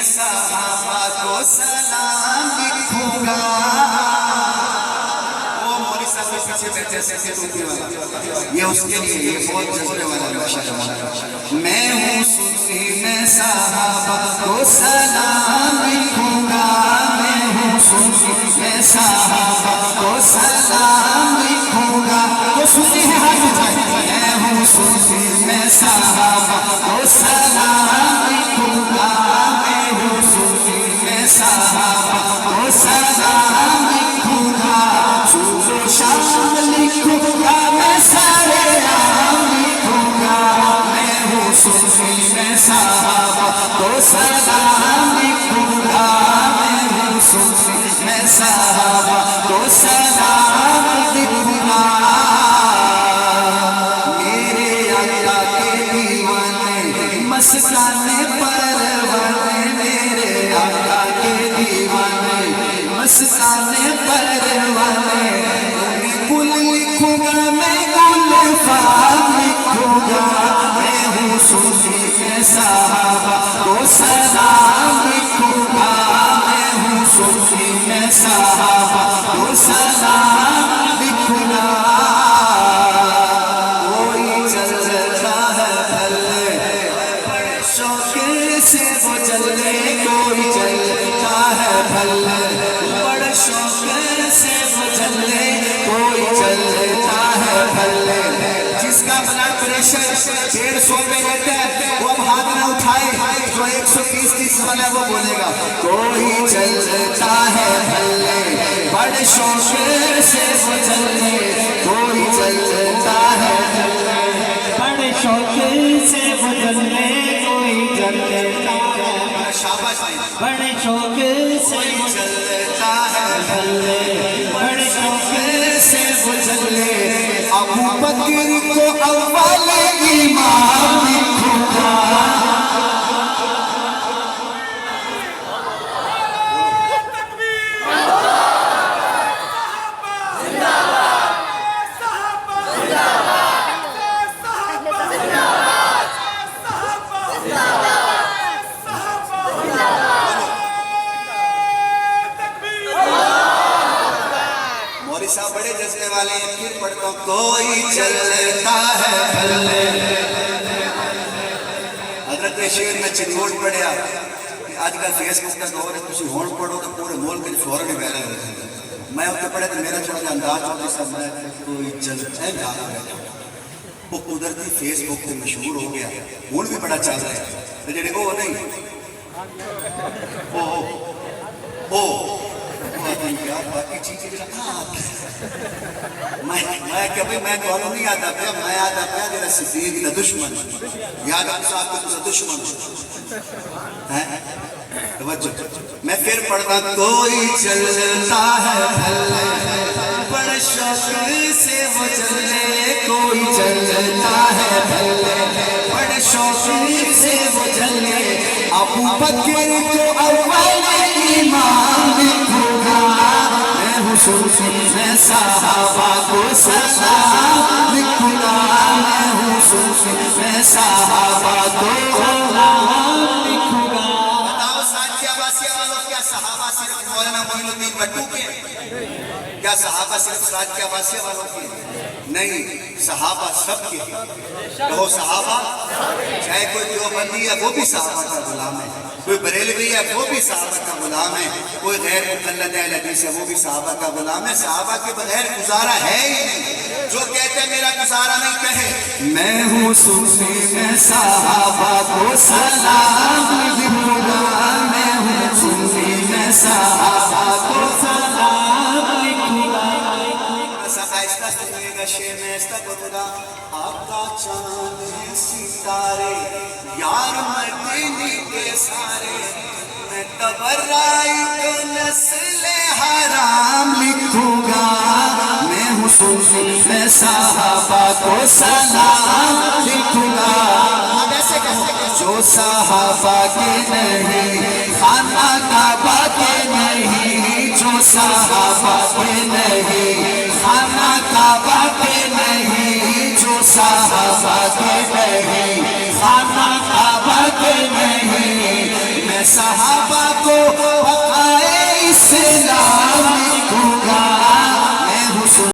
صحابہ کو سلام لکھوں گا. وہ مولوی صاحب کے پیچھے بیٹھے سے ٹوپی والا یہ اس کے لیے یہ بہت جذبے والا نقشہ ہے. میں ہوں صوفی میں صحابہ کو سلام لکھوں گا. میں ہوں صوفی میں صحابہ کو سلام لکھوں گا. تو صوفی ہے ہاتھ اٹھائے. میں ہوں صوفی میں صحابہ کو سلام لکھوں گا. میں ہوں صوفی میں صحابہ کو سلام لکھوں گا. صبح و شام لکھوں گا میں سارے نام لکھوں گا. میں ہوں صوفی میں صحابہ کو سلام لکھوں گا. میں ہوں صوفی میں صحابہ کو سلام لکھوں گا. میرے آقا کے دیوانے مستانے پروانے. میرے آقا کے دیوانے مستانے پروانے. گل لکھوں گا میں گل فام لکھوں گا. میں ہوں صوفی میں صحابہ کو سلام لکھوں گا. میں ہوں صوفی میں صحابہ کو سلام لکھوں گا. کوئی چلتا ہے پھلے بڑے شوق سے وہ چلے. کوئی چلتا ہے پھلے بڑے شوق سے وہ چلے. کوئی چلتا ہے پھلے. جس کا بلڈ پریشر 150 پہ رہتا ہے وہ اب ہاتھ نہ اٹھائے. جو 120-130 والا ہے وہ بولے گا. کوئی چلتا ہے پھلے بڑے شوق سے وہ چلے. کوئی چلتا ہے پھلے بڑے شوق سے وہ چلے. کوئی چلتا ہے شاباش بھائی. بڑے شوق سے کوئی چلتا ہے چلے. بڑے شوق سے وہ چلے. ابو بکر کو اول امام لکھوں گا. مولوی صاحب بڑے جذبے والے ہیں. پھر پڑھتا ہوں. کوئی چلتا ہے پھلے. حضرت شیر میں چنگوٹ پڑھیا. آج کل فیس بک کا دور ہے. تسی ہون پڑھو تو پورے ملک کے فوراً ہی ویرل ہو جائے. میں اتنے پڑھے تو میرا تھوڑا جا انداز ہوتی سب میں کوئی چلتا ہے گا. وہ قدرتی فیس بک سے مشہور ہو گیا. ہون بھی بڑا چل رہا ہے. تو جڑے او نہیں او باقی چیزیں میں کہ بھئی میں تو نہیں آتا پیا. میں آتا پیا جیسا صدیق کا دشمن. یاد آپ صاحب کا تو دشمن توجہ. میں پھر پڑھتا. کوئی چلتا ہے پھلے بڑے شوق سے وہ چلے. کوئی چلتا ہے پھلے بڑے شوق سے وہ چلے. ابو بکر کو اول امام لکھوں گا. میں ہوں صوفی میں صحابہ کو سلام لکھوں گا. میں ہوں صوفی میں صحابہ کو سلام لکھوں گا. بتاؤ ساتھیہ واسیہ والوں کیا صحابہ صرف مولانا معین الدین بٹو کے؟ کیا صحابہ صرف ساتھیہ واسیہ والوں کے؟ نہیں. صحابہ سب کے. کہو صحابہ. چاہے کوئی دیوبندی ہے وہ بھی صحابہ کا غلام ہے. کوئی بریلوی ہے وہ بھی صحابہ کا غلام ہے. کوئی غیر مقلد اہل حدیث ہے وہ بھی صحابہ کا غلام ہے. صحابہ کے بغیر گزارا ہے ہی نہیں. جو کہتے ہیں میرا گزارا نہیں کہے. میں ہوں صوفی میں صحابہ کو سلام لکھوں گا. میں ہوں صوفی میں صحابہ کو سلام لکھوں گا. آہستہ سنیے گا. شعر میں آہستہ بولوں گا. آقا چاند ستارے یار مدینے کے سارے. میں تبرائی کو نسل حرام لکھوں گا. میں ہوں صوفی میں صحابہ کو سلام لکھوں گا. اب ایسے کہو. جو صحابہ کے نہیں خانہ کعبہ کے نہیں. جو صحابہ کے نہیں خانہ کعبہ کے نہیں. جو صحابہ کے نہیں خانہ کعبہ کے نہیں. صحابہ کو